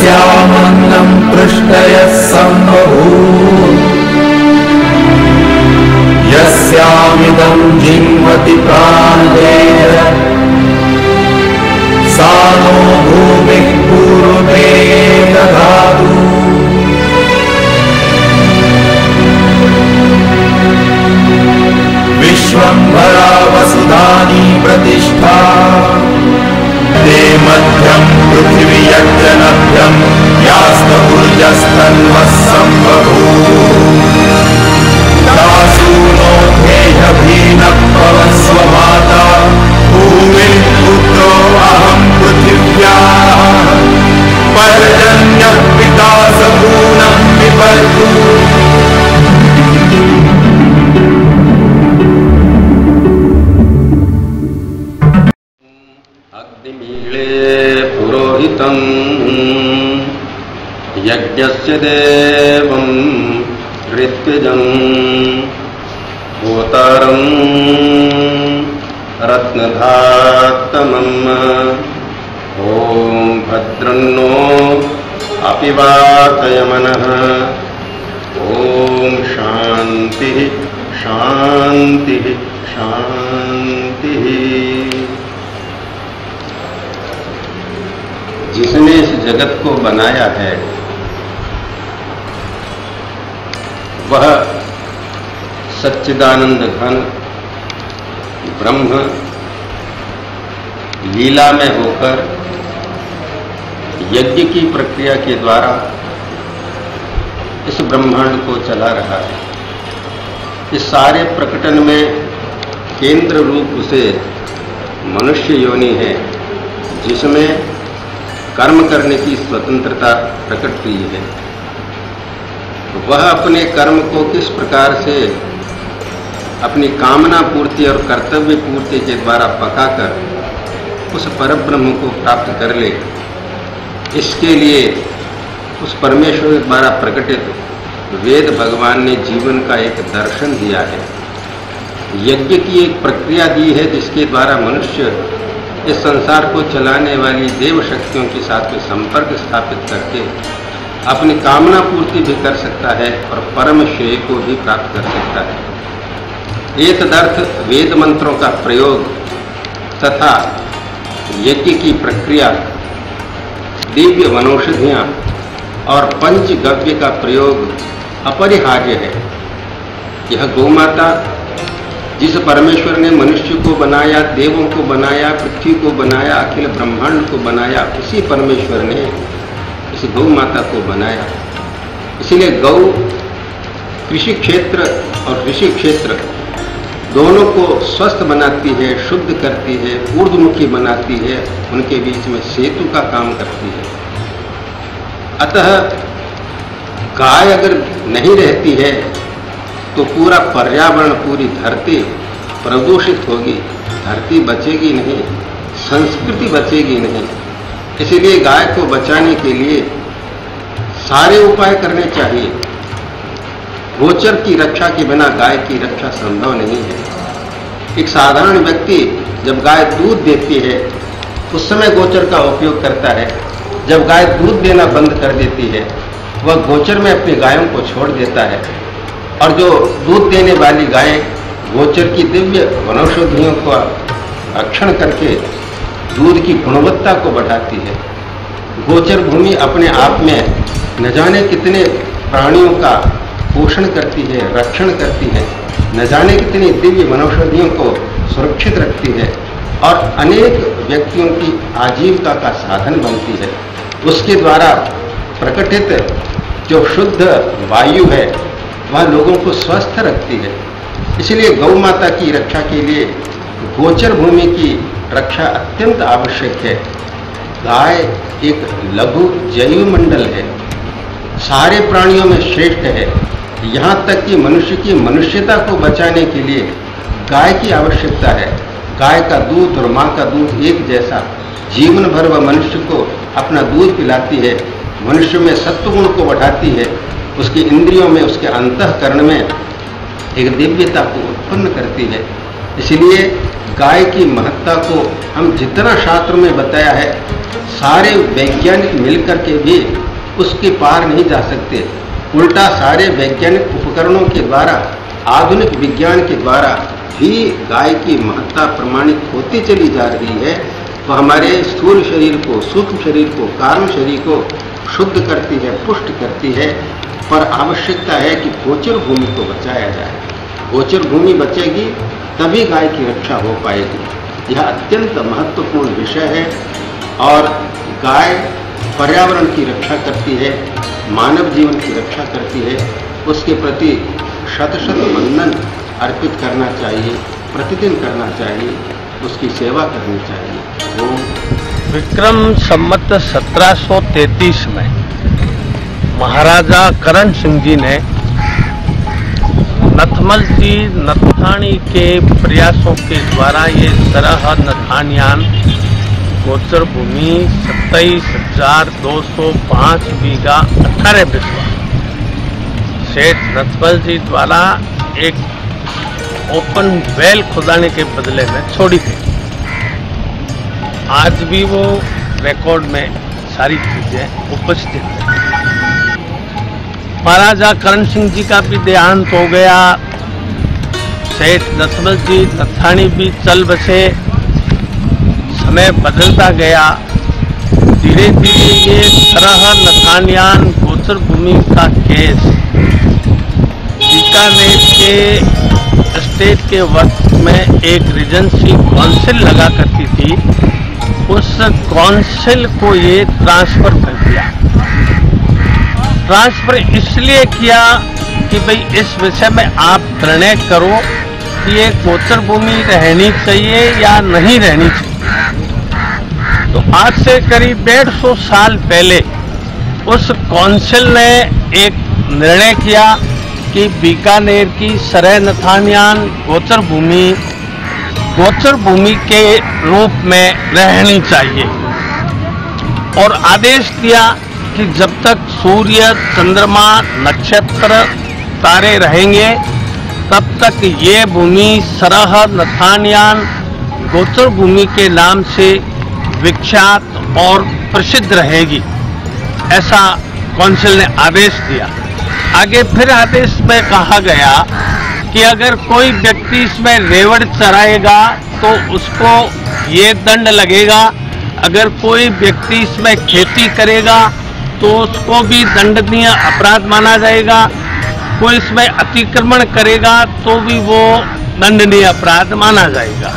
यस्यामन्नं पृष्ठयः सम्बभूत् यस्यामिदं जिह्वति प्राणेय सा नो भूमिः पूर्वे दधातु। विश्वम्भरा वसुधानि प्रतिष्ठा ते मध्यं पृथिवी यज्जनभ्यं यास्तुर्यस्तन्वः सम्बभूत्। दासु नो ध्येयभीनः पवस्व माता भूमिः पुत्रो अहं पृथिव्याः पर्जन्यः पिता सपूनं विपर्तु। अग्निमीळे पुरोहितं यज्ञस्य देवं ऋत्विजं होतारं रत्नधातमम्। ॐ भद्रन्नो अपि वातयमनः। ॐ शान्तिः शान्तिः शान्तिः। जिसने इस जगत को बनाया है वह सच्चिदानंद घन ब्रह्म लीला में होकर यज्ञ की प्रक्रिया के द्वारा इस ब्रह्मांड को चला रहा है। इस सारे प्रकटन में केंद्र रूप से मनुष्य योनि है, जिसमें कर्म करने की स्वतंत्रता प्रकट हुई है। वह अपने कर्म को किस प्रकार से अपनी कामना पूर्ति और कर्तव्य पूर्ति के द्वारा पकाकर उस परब्रह्म को प्राप्त कर ले, इसके लिए उस परमेश्वर द्वारा प्रकटित वेद भगवान ने जीवन का एक दर्शन दिया है। यज्ञ की एक प्रक्रिया दी है, जिसके द्वारा मनुष्य इस संसार को चलाने वाली देव शक्तियों के साथ में संपर्क स्थापित करके अपनी कामना पूर्ति भी कर सकता है और परम श्रेय को भी प्राप्त कर सकता है। एक तदर्थ वेद मंत्रों का प्रयोग तथा यज्ञ की प्रक्रिया, दिव्य वनौषधियाँ और पंचगव्य का प्रयोग अपरिहार्य है। यह गौमाता जिस परमेश्वर ने मनुष्य को बनाया, देवों को बनाया, पृथ्वी को बनाया, अखिल ब्रह्मांड को बनाया, उसी परमेश्वर ने इस गौ माता को बनाया। इसलिए गौ कृषि क्षेत्र और ऋषि क्षेत्र दोनों को स्वस्थ बनाती है, शुद्ध करती है, ऊर्ध्वमुखी बनाती है, उनके बीच में सेतु का काम करती है। अतः गाय अगर नहीं रहती है तो पूरा पर्यावरण, पूरी धरती प्रदूषित होगी, धरती बचेगी नहीं, संस्कृति बचेगी नहीं। इसलिए गाय को बचाने के लिए सारे उपाय करने चाहिए। गोचर की रक्षा के बिना गाय की रक्षा संभव नहीं है। एक साधारण व्यक्ति जब गाय दूध देती है उस समय गोचर का उपयोग करता है। जब गाय दूध देना बंद कर देती है, वह गोचर में अपनी गायों को छोड़ देता है और जो दूध देने वाली गाय गोचर की दिव्य वनौषधियों का रक्षण करके दूध की गुणवत्ता को बढ़ाती है। गोचर भूमि अपने आप में न जाने कितने प्राणियों का पोषण करती है, रक्षण करती है, न जाने कितनी दिव्य वनौषधियों को सुरक्षित रखती है और अनेक व्यक्तियों की आजीविका का साधन बनती है। उसके द्वारा प्रकटित जो शुद्ध वायु है वह लोगों को स्वस्थ रखती है। इसलिए गौ माता की रक्षा के लिए गोचर भूमि की रक्षा अत्यंत आवश्यक है। गाय एक लघु जैव मंडल है, सारे प्राणियों में श्रेष्ठ है। यहाँ तक कि मनुष्य की मनुष्यता को बचाने के लिए गाय की आवश्यकता है। गाय का दूध और माँ का दूध एक जैसा, जीवन भर वह मनुष्य को अपना दूध पिलाती है, मनुष्य में सत्वगुण को बढ़ाती है, उसकी इंद्रियों में, उसके अंतःकरण में एक दिव्यता को उत्पन्न करती है। इसलिए गाय की महत्ता को हम जितना शास्त्र में बताया है सारे वैज्ञानिक मिलकर के भी उसके पार नहीं जा सकते। उल्टा सारे वैज्ञानिक उपकरणों के द्वारा, आधुनिक विज्ञान के द्वारा भी गाय की महत्ता प्रमाणित होती चली जा रही है। तो हमारे स्थूल शरीर को, सूक्ष्म शरीर को, कारण शरीर को शुद्ध करती है, पुष्ट करती है। पर आवश्यकता है कि गोचर भूमि को बचाया जाए। गोचर भूमि बचेगी तभी गाय की रक्षा हो पाएगी। यह अत्यंत महत्वपूर्ण विषय है और गाय पर्यावरण की रक्षा करती है, मानव जीवन की रक्षा करती है। उसके प्रति शत शत वंदन अर्पित करना चाहिए, प्रतिदिन करना चाहिए, उसकी सेवा करनी चाहिए। विक्रम संवत 1733 में महाराजा करण सिंह जी ने नथमल जी नथानी के प्रयासों के द्वारा ये सरह नथानियान गोचर भूमि 27,205 बीघा 18 बिस्वा सेठ नथमल जी द्वारा एक ओपन वेल खुदाने के बदले में छोड़ी गई। आज भी वो रिकॉर्ड में सारी चीजें उपस्थित हैं। महाराजा करण सिंह जी का भी देहांत हो गया। सेठ नथमल जी नथानी भी चल बसे। समय बदलता गया। धीरे धीरे ये सरह नथानियान गोचर भूमि का केस बीकानेर के स्टेट के वक्त में एक रीजेंसी काउंसिल लगा करती थी, उस काउंसिल को ये ट्रांसफर कर दिया। ट्रांसफर इसलिए किया कि भाई इस विषय में आप निर्णय करो कि ये गोचर भूमि रहनी चाहिए या नहीं रहनी चाहिए। तो आज से करीब 150 साल पहले उस काउंसिल ने एक निर्णय किया कि बीकानेर की सरह नथानियान गोचर भूमि के रूप में रहनी चाहिए और आदेश दिया कि जब तक सूर्य, चंद्रमा, नक्षत्र, तारे रहेंगे तब तक ये भूमि सरह नथानियान गोचर भूमि के नाम से विख्यात और प्रसिद्ध रहेगी। ऐसा काउंसिल ने आदेश दिया। आगे फिर आदेश में कहा गया कि अगर कोई व्यक्ति इसमें रेवड़ चराएगा तो उसको ये दंड लगेगा, अगर कोई व्यक्ति इसमें खेती करेगा तो उसको भी दंडनीय अपराध माना जाएगा, कोई इसमें अतिक्रमण करेगा तो भी वो दंडनीय अपराध माना जाएगा।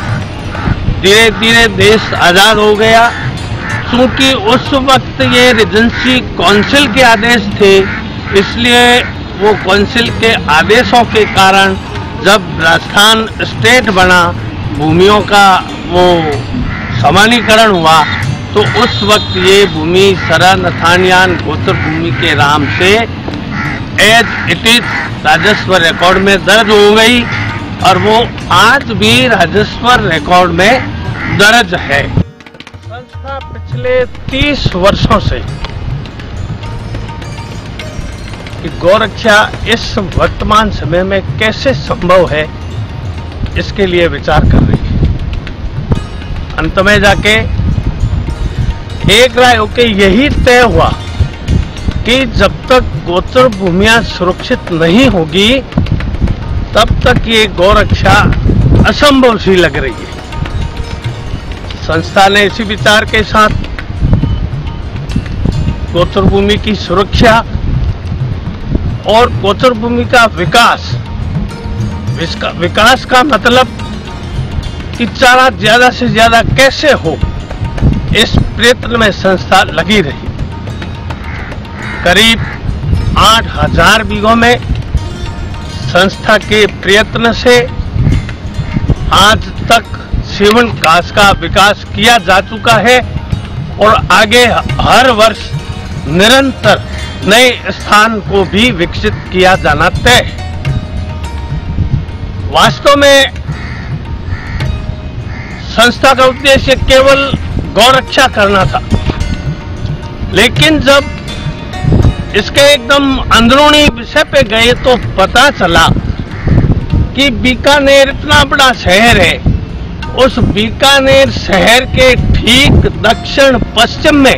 धीरे धीरे देश आजाद हो गया। क्योंकि उस वक्त ये रीजेंसी काउंसिल के आदेश थे, इसलिए वो काउंसिल के आदेशों के कारण जब राजस्थान स्टेट बना, भूमियों का वो समानीकरण हुआ, तो उस वक्त ये भूमि सरह नथानियान गोचर भूमि के नाम से एज इट इज राजस्व रिकॉर्ड में दर्ज हो गई और वो आज भी राजस्व रिकॉर्ड में दर्ज है। संस्था पिछले 30 वर्षों से कि गौरक्षा इस वर्तमान समय में कैसे संभव है, इसके लिए विचार कर रही है। अंत में जाके एक राय होके यही तय हुआ कि जब तक गोचर भूमियां सुरक्षित नहीं होगी तब तक ये गौरक्षा असंभव सी लग रही है। संस्था ने इसी विचार के साथ गोचर भूमि की सुरक्षा और गोचर भूमि का विकास का मतलब कि चारा ज्यादा से ज्यादा कैसे हो, इस प्रयत्न में संस्था लगी रही। करीब 8,000 बीघों में संस्था के प्रयत्न से आज तक सेवन घास का विकास किया जा चुका है और आगे हर वर्ष निरंतर नए स्थान को भी विकसित किया जाना तय है। वास्तव में संस्था का उद्देश्य केवल गौरक्षा करना था, लेकिन जब इसके एकदम अंदरूनी विषय पे गए तो पता चला कि बीकानेर इतना बड़ा शहर है। उस बीकानेर शहर के ठीक दक्षिण पश्चिम में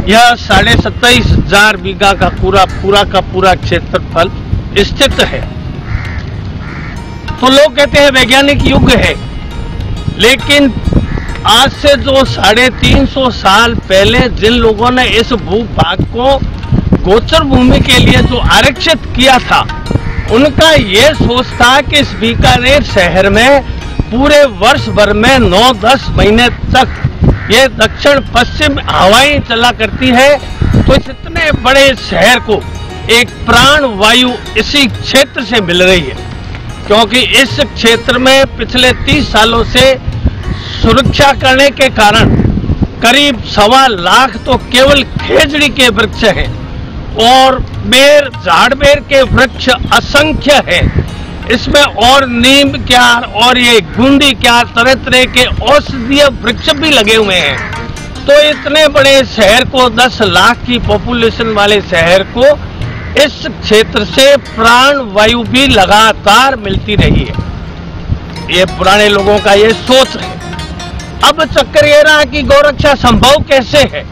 यह 27,500 बीघा का पूरा क्षेत्रफल स्थित है। तो लोग कहते हैं वैज्ञानिक युग है, लेकिन आज से जो 350 साल पहले जिन लोगों ने इस भूभाग को गोचर भूमि के लिए जो आरक्षित किया था, उनका ये सोच था कि इस बीकानेर शहर में पूरे वर्ष भर में 9-10 महीने तक ये दक्षिण पश्चिम हवाएं चला करती है, तो इस इतने बड़े शहर को एक प्राण वायु इसी क्षेत्र से मिल रही है। क्योंकि इस क्षेत्र में पिछले 30 सालों से सुरक्षा करने के कारण करीब 1.25 लाख तो केवल खेजड़ी के वृक्ष हैं और झाड़ बेर के वृक्ष असंख्य है। इसमें और नीम क्या और ये गुंडी क्या तरह तरह के औषधीय वृक्ष भी लगे हुए हैं। तो इतने बड़े शहर को, 10 लाख की पॉपुलेशन वाले शहर को, इस क्षेत्र से प्राण वायु भी लगातार मिलती रही है। ये पुराने लोगों का ये सोच है। अब चक्कर ये रहा कि गौरक्षा संभव कैसे है।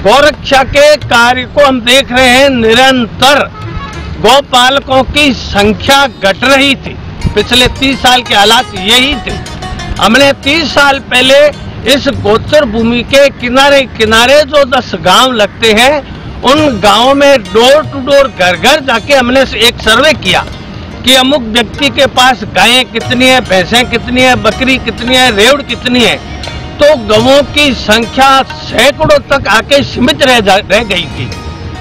गौरक्षा के कार्य को हम देख रहे हैं, निरंतर गौपालकों की संख्या घट रही थी। पिछले 30 साल के हालात यही थे। हमने 30 साल पहले इस गोचर भूमि के किनारे किनारे जो 10 गांव लगते हैं, उन गांवों में डोर टू डोर घर घर जाके हमने एक सर्वे किया कि अमुक व्यक्ति के पास गायें कितनी है, भैंसें कितनी है, बकरी कितनी है, रेवड़ कितनी है। तो गवों की संख्या सैकड़ों तक आके सीमित रह गई थी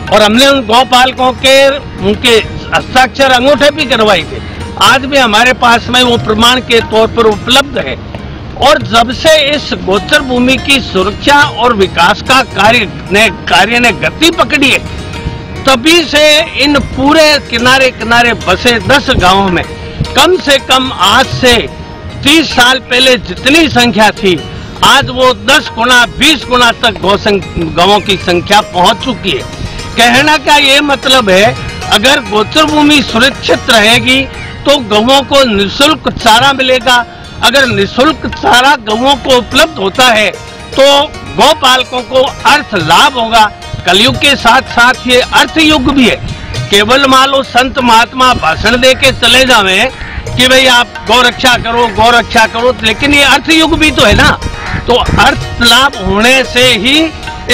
और हमने उन गौपालकों के उनके हस्ताक्षर अंगूठे भी करवाए थे। आज भी हमारे पास में वो प्रमाण के तौर पर उपलब्ध है। और जब से इस गोचर भूमि की सुरक्षा और विकास का कार्य ने गति पकड़ी है, तभी से इन पूरे किनारे किनारे बसे 10 गांवों में कम से कम आज से 30 साल पहले जितनी संख्या थी, आज वो 10 गुना 20 गुना तक गांवों की संख्या पहुंच चुकी है। कहना का ये मतलब है, अगर गोचर भूमि सुरक्षित रहेगी तो गौओं को निःशुल्क चारा मिलेगा। अगर निःशुल्क चारा गौओं को उपलब्ध होता है तो गौपालकों को अर्थ लाभ होगा। कलयुग के साथ साथ ये अर्थ युग भी है। केवल मान लो संत महात्मा भाषण दे के चले जावे कि भाई आप गौरक्षा करो, लेकिन ये अर्थ युग भी तो है ना। तो अर्थ लाभ होने से ही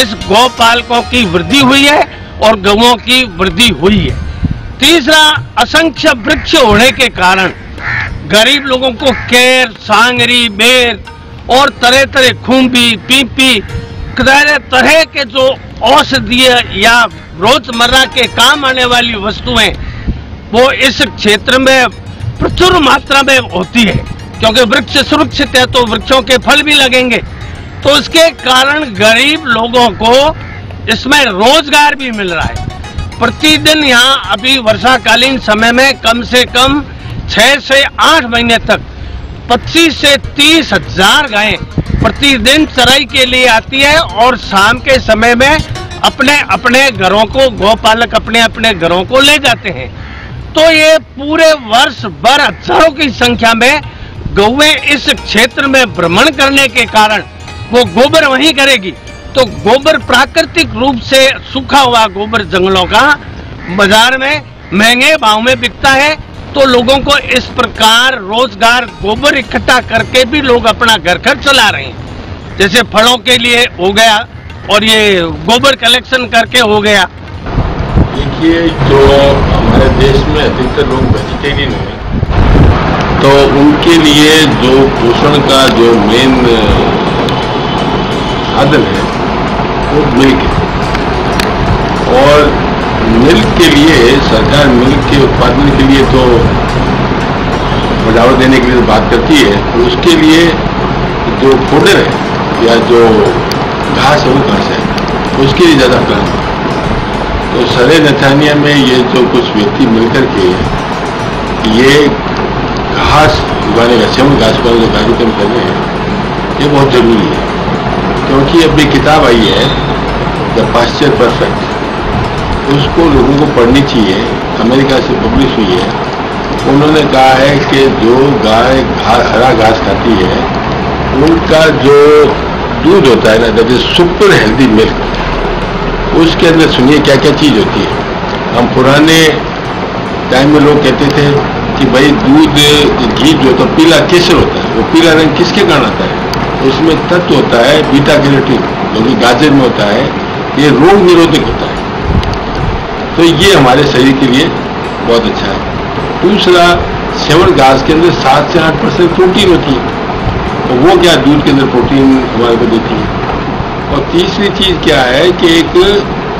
इस गौपालकों की वृद्धि हुई है और गौओं की वृद्धि हुई है। तीसरा, असंख्य वृक्ष होने के कारण गरीब लोगों को केर, सांगरी, बेर और तरह तरह खूंबी, पीपी, तरह तरह के जो औषधीय या रोजमर्रा के काम आने वाली वस्तुएं वो इस क्षेत्र में प्रचुर मात्रा में होती है। क्योंकि वृक्ष सुरक्षित है तो वृक्षों के फल भी लगेंगे। तो इसके कारण गरीब लोगों को इसमें रोजगार भी मिल रहा है। प्रतिदिन यहाँ अभी वर्षाकालीन समय में कम से कम 6 से 8 महीने तक 25 से 30 हजार गायें प्रतिदिन चराई के लिए आती है और शाम के समय में अपने अपने घरों को गौपालक अपने अपने घरों को ले जाते हैं। तो ये पूरे वर्ष भर हजारों की संख्या में गौएं इस क्षेत्र में भ्रमण करने के कारण वो गोबर वहीं करेगी। तो गोबर प्राकृतिक रूप से सूखा हुआ गोबर जंगलों का बाजार में महंगे भाव में बिकता है। तो लोगों को इस प्रकार रोजगार गोबर इकट्ठा करके भी लोग अपना घर खर्च चला रहे हैं। जैसे फलों के लिए हो गया और ये गोबर कलेक्शन करके हो गया। देखिए, जो हमारे देश में अधिकतर लोग वेजिटेरियन हैं, तो उनके लिए जो पोषण का जो मेन साधन है वो मिल्क है। और मिल्क के लिए सरकार मिल्क के उत्पादन के लिए तो बढ़ावा देने के लिए बात करती है, तो उसके लिए जो फोडर है या जो घास है वो घास है, उसके लिए ज़्यादा प्लान है। तो सरे नथानिया में ये जो कुछ व्यक्ति मिलकर के ये घास उगाने का, सेवन घास उगाने का कार्यक्रम कर रहे हैं, ये बहुत जरूरी है। क्योंकि अभी किताब आई है द पास्चर परफेक्ट, उसको लोगों को पढ़नी चाहिए। अमेरिका से पब्लिश हुई है। उन्होंने कहा है कि जो गाय हरा घास खाती है, उनका जो दूध होता है ना, that is super healthy milk, उसके अंदर सुनिए क्या क्या चीज होती है। हम पुराने टाइम में लोग कहते थे कि भाई दूध घी जो होता है पीला केसर होता है, वो पीला रंग किसके कारण आता है? उसमें तत्व होता है बीटा कैरोटीन, जो कि गाजर में होता है, ये रोग निरोधक होता है, तो ये हमारे शरीर के लिए बहुत अच्छा है। दूसरा, सेवन घास के अंदर 7 से 8% प्रोटीन होती है, तो वो क्या दूध के अंदर प्रोटीन हमारे को देती है। और तीसरी चीज क्या है कि एक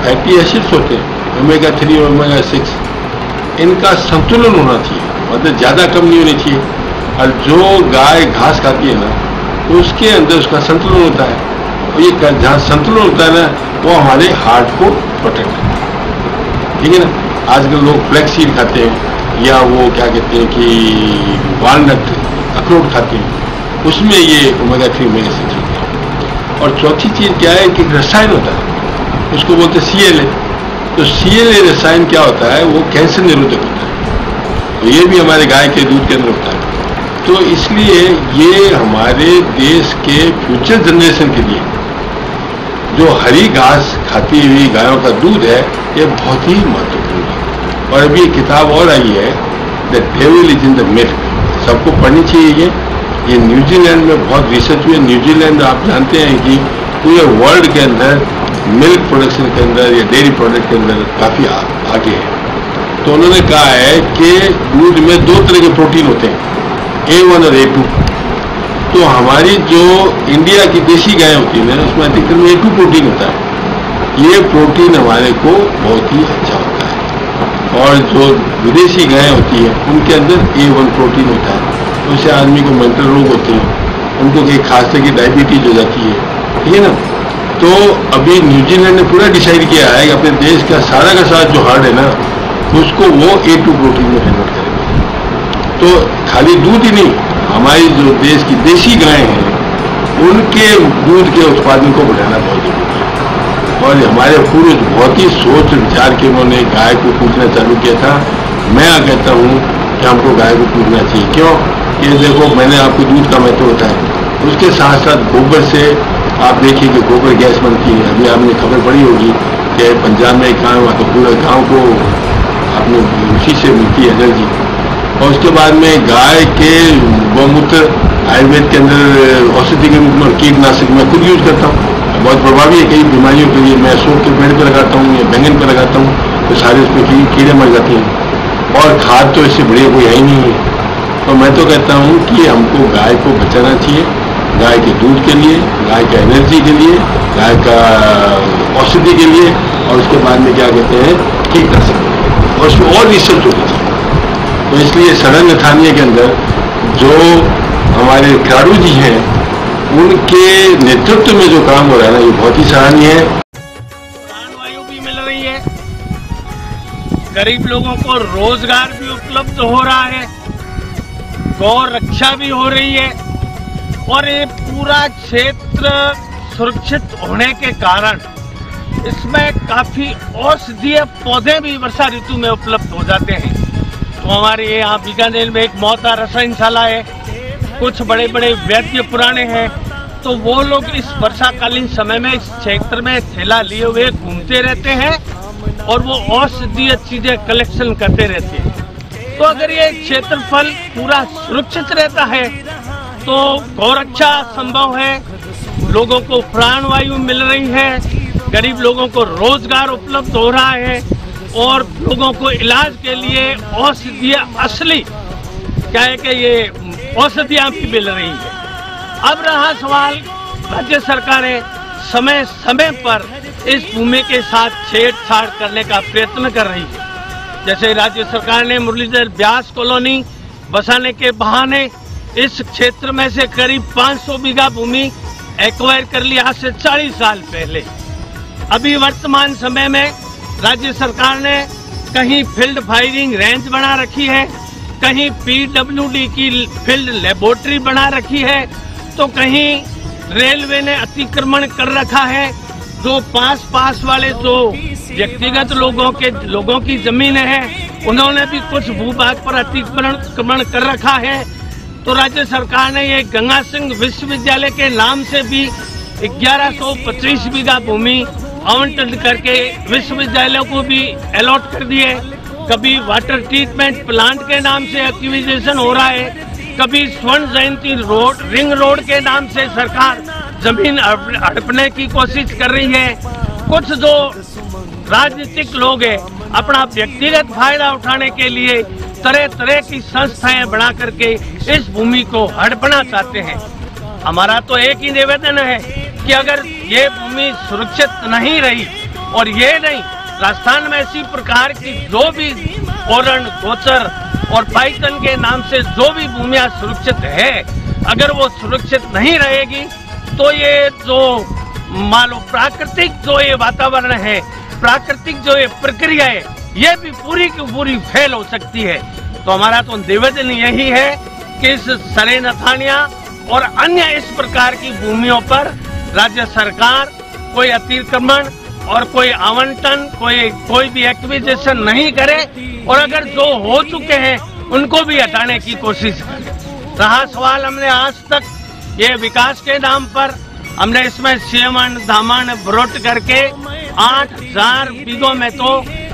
फैटी एसिड्स होते हैं, ओमेगा 3 और ओमेगा 6, इनका संतुलन होना चाहिए, मतलब ज्यादा कम नहीं होनी चाहिए। और जो गाय घास खाती है ना, उसके अंदर उसका संतुलन होता है, और ये जहाँ संतुलन होता है ना, वो हमारे हार्ट को प्रोटेक्ट करता है, ठीक है ना। आजकल लोग फ्लैक्स सीड खाते हैं, या वो क्या कहते हैं कि वालनट अखरोट खाते हैं, उसमें ये ओमेगा 3 ओमेगा 6 होते हैं। और चौथी चीज क्या है कि रसायन होता है, उसको बोलते हैं CLA। तो CLA रसायन क्या होता है? वो कैंसर निरोधक होता है, तो ये भी हमारे गाय के दूध के अंदर होता है। तो इसलिए ये हमारे देश के फ्यूचर जनरेशन के लिए जो हरी घास खाती हुई गायों का दूध है, ये बहुत ही महत्वपूर्ण है। और अभी एक किताब और आई है, the devil is in the milk, सबको पढ़नी चाहिए। ये न्यूजीलैंड में बहुत रिसर्च हुई है। न्यूजीलैंड आप जानते हैं कि पूरे वर्ल्ड के अंदर मिल्क प्रोडक्शन के अंदर या डेयरी प्रोडक्ट के अंदर काफ़ी आगे है। तो उन्होंने कहा है कि दूध में 2 तरह के प्रोटीन होते हैं, A1 और A2। तो हमारी जो इंडिया की देसी गाय होती है ना, उसमें अधिकतर में A2 प्रोटीन होता है। ये प्रोटीन हमारे को बहुत ही अच्छा होता है। और जो विदेशी गाय होती है, उनके अंदर A1 प्रोटीन होता है। तो उससे आदमी को मेंटल रोग होते हैं, उनको कहीं खास तरह की डायबिटीज हो जाती है, ठीक है ना। तो अभी न्यूजीलैंड ने पूरा डिसाइड किया है कि अपने देश का सारा जो हार्ड है ना, उसको वो A2 प्रोटीन में कन्वर्ट करेंगे। तो खाली दूध ही नहीं, हमारी जो देश की देसी गायें हैं, उनके दूध के उत्पादन को बढ़ाना बहुत जरूरी है। और हमारे पूर्वज बहुत ही सोच विचार के उन्होंने गाय को पूजना चालू किया था। मैं कहता हूँ कि हमको गाय को पूजना चाहिए। क्यों? ये देखो, मैंने आपको दूध का महत्व बताया, उसके साथ साथ गोबर से आप देखिए कि गोबर गैस बनती है। अभी आपने खबर पड़ी होगी कि पंजाब में एक गाँव, तो पूरे गाँव को आपने उसी से मिलती है एनर्जी। और उसके बाद में गाय के गौमूत्र आयुर्वेद के अंदर औषधि के रूप में कीटनाशक मैं खुद यूज करता हूँ, बहुत प्रभावी है कई बीमारियों के लिए। मैं अशोक के पेड़ पर लगाता हूँ या बैंगन पर लगाता हूँ, तो सारे उसमें कीड़े मर जाते हैं। और खाद तो इससे बढ़िया कोई है ही नहीं है। तो मैं तो कहता हूँ कि हमको गाय को बचाना चाहिए, गाय के दूध के लिए, गाय का एनर्जी के लिए, गाय का औषधि के लिए, और उसके बाद में क्या कहते हैं कीटनाशक, और उसमें और रिसर्च होनी चाहिए। तो इसलिए सदन नथानिया के अंदर जो हमारे खिलाड़ू जी हैं, उनके नेतृत्व में जो काम हो रहा है ना, ये बहुत ही सराहनीय है। प्राणवायु भी मिल रही है, गरीब लोगों को रोजगार भी उपलब्ध हो रहा है, गौ रक्षा भी हो रही है, और ये पूरा क्षेत्र सुरक्षित होने के कारण इसमें काफी औषधीय पौधे भी वर्षा ऋतु में उपलब्ध हो जाते हैं। तो हमारे यहाँ बीकानेर में एक मोहता रसायनशाला है, कुछ बड़े बड़े वैद्य पुराने हैं, तो वो लोग इस वर्षाकालीन समय में इस क्षेत्र में थैला लिए हुए घूमते रहते हैं और वो औषधीय चीजें कलेक्शन करते रहते हैं। तो अगर ये क्षेत्रफल पूरा सुरक्षित रहता है तो गौरक्षा संभव है, लोगों को प्राणवायु मिल रही है, गरीब लोगों को रोजगार उपलब्ध हो रहा है, और लोगों को इलाज के लिए औषधीय असली क्या है कि ये औषधियां भी मिल रही है। अब रहा सवाल, राज्य सरकारें समय समय पर इस भूमि के साथ छेड़छाड़ करने का प्रयत्न कर रही है। जैसे राज्य सरकार ने मुरलीधर व्यास कॉलोनी बसाने के बहाने इस क्षेत्र में से करीब 500 बीघा भूमि एक्वायर कर लिया आज से 40 साल पहले। अभी वर्तमान समय में राज्य सरकार ने कहीं फील्ड फायरिंग रेंज बना रखी है, कहीं PWD की फील्ड लेबोरेटरी बना रखी है, तो कहीं रेलवे ने अतिक्रमण कर रखा है। जो पास वाले जो व्यक्तिगत लोगों की जमीनें हैं, उन्होंने भी कुछ भूभाग पर अतिक्रमण कर रखा है। तो राज्य सरकार ने ये गंगा सिंह विश्वविद्यालय के नाम से भी 1125 बीघा भूमि आवंटन करके विश्वविद्यालयों को भी अलॉट कर दिए। कभी वाटर ट्रीटमेंट प्लांट के नाम से एक्विजिशन हो रहा है, कभी स्वर्ण जयंती रोड रिंग रोड के नाम से सरकार जमीन हड़पने की कोशिश कर रही है। कुछ जो राजनीतिक लोग हैं अपना व्यक्तिगत फायदा उठाने के लिए तरह तरह की संस्थाएं बना करके इस भूमि को हड़पना चाहते हैं। हमारा तो एक ही निवेदन है कि अगर ये भूमि सुरक्षित नहीं रही और ये नहीं राजस्थान में इसी प्रकार की जो भी ओरण गोचर और पाइथन के नाम से जो भी भूमियां सुरक्षित है, अगर वो सुरक्षित नहीं रहेगी तो ये जो मान लो प्राकृतिक जो ये वातावरण है, प्राकृतिक जो ये प्रक्रिया है, ये भी पूरी की पूरी फेल हो सकती है। तो हमारा तो निवेदन यही है कि इस सरे नथानिया और अन्य इस प्रकार की भूमियों पर राज्य सरकार कोई अतिक्रमण और कोई आवंटन कोई भी एक्विजिशन नहीं करे और अगर जो हो चुके हैं उनको भी हटाने की कोशिश करे। रहा सवाल, हमने आज तक ये विकास के नाम पर हमने इसमें सेवन दामन ब्रोट करके 8000 बीघों में तो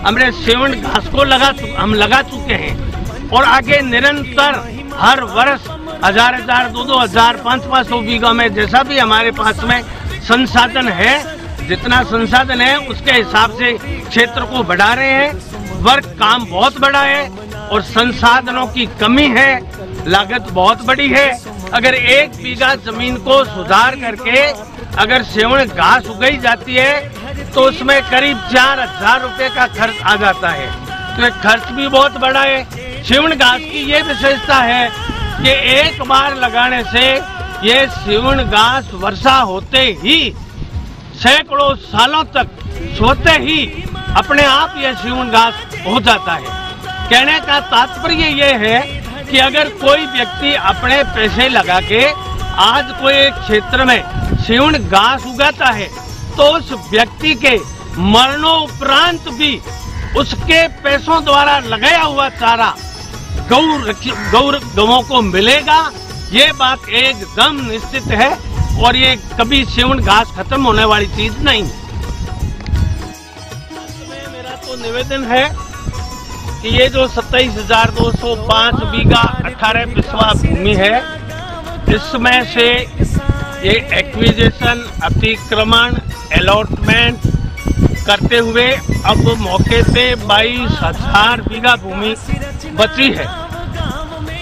हमने सेवन घास को लगा चुके हैं और आगे निरंतर हर वर्ष 1000 2000 500 बीघा में जैसा भी हमारे पास में संसाधन है, जितना संसाधन है उसके हिसाब से क्षेत्र को बढ़ा रहे हैं। वर्क काम बहुत बड़ा है और संसाधनों की कमी है, लागत बहुत बड़ी है। अगर 1 बीघा जमीन को सुधार करके अगर सेवन घास उगाई जाती है तो उसमें करीब 4000 रुपए का खर्च आ जाता है। तो ये खर्च भी बहुत बड़ा है। सेवन घास की ये विशेषता है कि एक बार लगाने से ये सेवन घास वर्षा होते ही सैकड़ों सालों तक सोते ही अपने आप ये सेवन घास हो जाता है। कहने का तात्पर्य ये है कि अगर कोई व्यक्ति अपने पैसे लगा के आज कोई एक क्षेत्र में सेवन घास उगाता है तो उस व्यक्ति के मरणोपरांत भी उसके पैसों द्वारा लगाया हुआ चारा गौओं को मिलेगा। ये बात एकदम निश्चित है और ये कभी सेवन घास खत्म होने वाली चीज नहीं है। मेरा तो निवेदन है कि ये जो 27,205 बीघा 18 बिस्वा भूमि है, इसमें से ये एक्विजिशन अतिक्रमण अलॉटमेंट करते हुए अब मौके पे 22,000 बीघा भूमि बची है।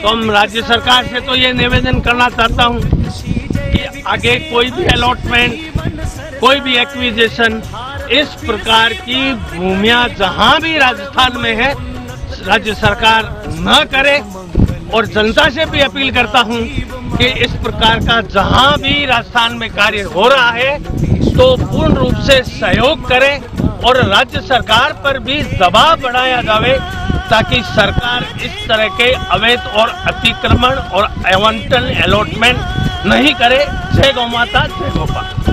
तो हम राज्य सरकार से तो ये निवेदन करना चाहता हूँ कि आगे कोई भी अलॉटमेंट कोई भी एक्विजिशन इस प्रकार की भूमियां जहां भी राजस्थान में है राज्य सरकार न करे। और जनता से भी अपील करता हूं कि इस प्रकार का जहां भी राजस्थान में कार्य हो रहा है तो पूर्ण रूप से सहयोग करें और राज्य सरकार पर भी दबाव बढ़ाया जावे ताकि सरकार इस तरह के अवैध और अतिक्रमण और आवंटन अलॉटमेंट नहीं करे। जय गौ माता, जय गोपाल।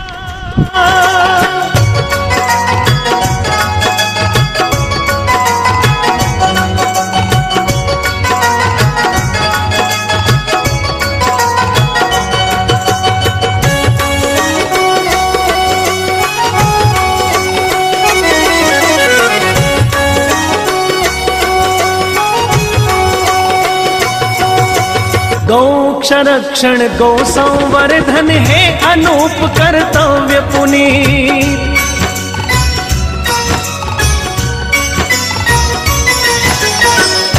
गौ संरक्षण गौ संवर्धन है अनूप कर्तव्य पुनीत।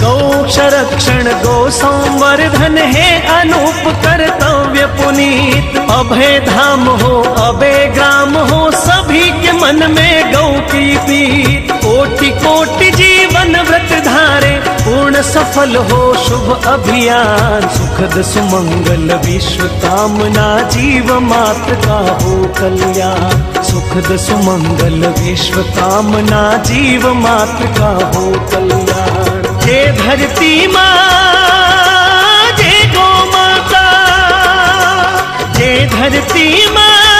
गौ संरक्षण गौ संवर्धन है अनूप कर्तव्य पुनीत। अभय धाम हो अभय ग्राम हो सभी के मन में गौ की प्रीत। कोटि कोटि जीवन व्रत धारे पूर्ण सफल हो शुभ अभियान। सुखद सुमंगल विश्व कामना जीव मात्र का हो कल्याण। सुखद सुमंगल विश्व कामना जीव मात्र का हो कल्याण। जय धरती माँ जय गौ माता, जय धरती माँ